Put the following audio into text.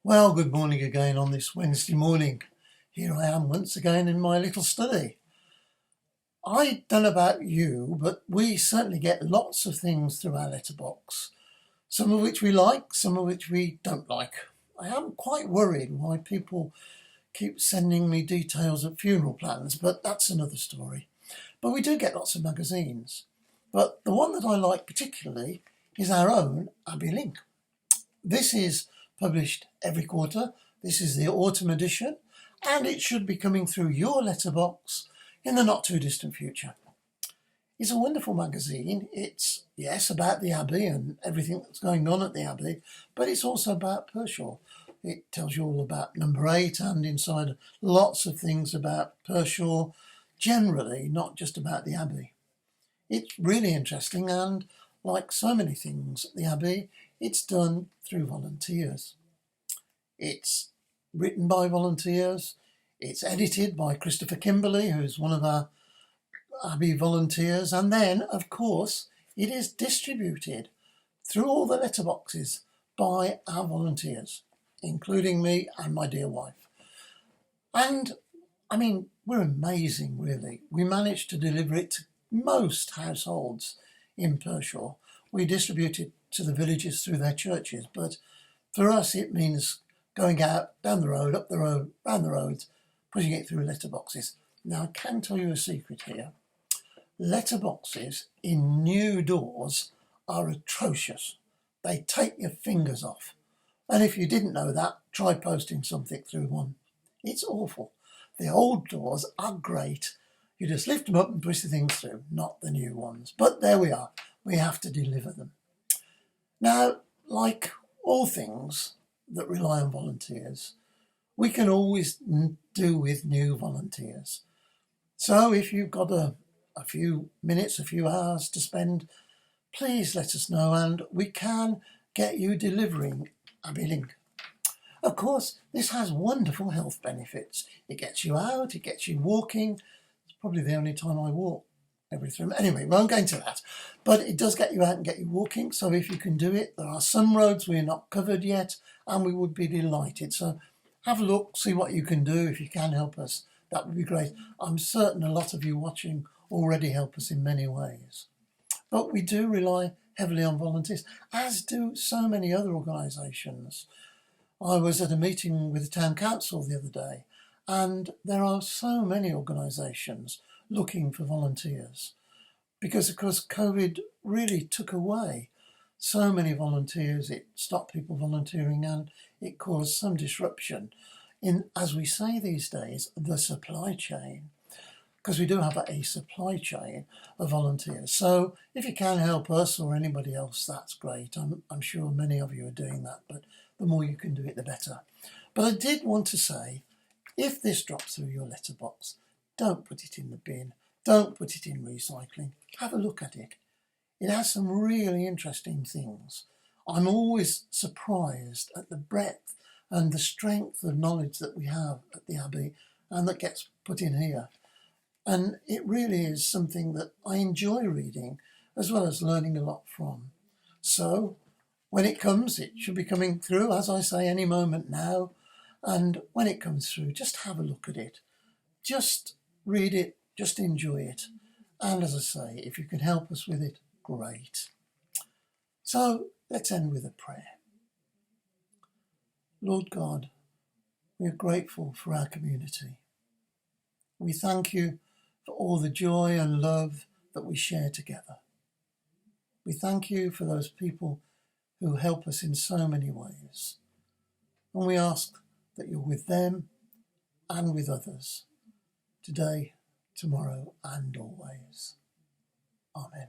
Well, good morning again on this Wednesday morning. Here I am once again in my little study. I don't know about you, but we certainly get lots of things through our letterbox, some of which we like, some of which we don't like. I am quite worried why people keep sending me details of funeral plans, but that's another story. But we do get lots of magazines. But the one that I like particularly is our own Abbey Link. This is published every quarter. This is the autumn edition, and it should be coming through your letterbox in the not too distant future. It's a wonderful magazine. It's, yes, about the Abbey and everything that's going on at the Abbey, but it's also about Pershore. It tells you all about number 8 and inside lots of things about Pershore, generally, not just about the Abbey. It's really interesting, and like so many things at the Abbey, it's done through volunteers. It's written by volunteers. It's edited by Christopher Kimberley, who's one of our Abbey volunteers. And then, of course, it is distributed through all the letterboxes by our volunteers, including me and my dear wife. And, I mean, we're amazing, really. We managed to deliver it to most households in Pershore. We distribute it to the villages through their churches, but for us it means going out, down the road, up the road, round the roads, putting it through letterboxes. Now I can tell you a secret here. Letterboxes in new doors are atrocious. They take your fingers off. And if you didn't know that, try posting something through one. It's awful. The old doors are great. You just lift them up and push the things through, not the new ones. But there we are. We have to deliver them. Now, like all things that rely on volunteers, we can always do with new volunteers. So if you've got a few minutes, a few hours to spend, please let us know and we can get you delivering Abbey Link. Of course, this has wonderful health benefits. It gets you out, it gets you walking. It's probably the only time I walk every 3 minutes. Anyway, we won't go into that. But it does get you out and get you walking. So if you can do it, there are some roads we're not covered yet, and we would be delighted. So have a look, see what you can do. If you can help us, that would be great. I'm certain a lot of you watching already help us in many ways. But we do rely heavily on volunteers, as do so many other organisations. I was at a meeting with the town council the other day, and there are so many organisations looking for volunteers because, of course, COVID really took away so many volunteers. It stopped people volunteering and it caused some disruption in, as we say these days, the supply chain, because we do have a supply chain of volunteers. So if you can help us or anybody else, that's great. I'm sure many of you are doing that, but the more you can do it, the better. But I did want to say, if this drops through your letterbox, don't put it in the bin. Don't put it in recycling. Have a look at it. It has some really interesting things. I'm always surprised at the breadth and the strength of knowledge that we have at the Abbey and that gets put in here. And it really is something that I enjoy reading as well as learning a lot from. So when it comes, it should be coming through, as I say, any moment now. And when it comes through, just have a look at it. Just read it, just enjoy it. And as I say, if you can help us with it, great. So let's end with a prayer. Lord God, we are grateful for our community. We thank you for all the joy and love that we share together. We thank you for those people who help us in so many ways. And we ask that you're with them and with others, today, tomorrow, and always. Amen.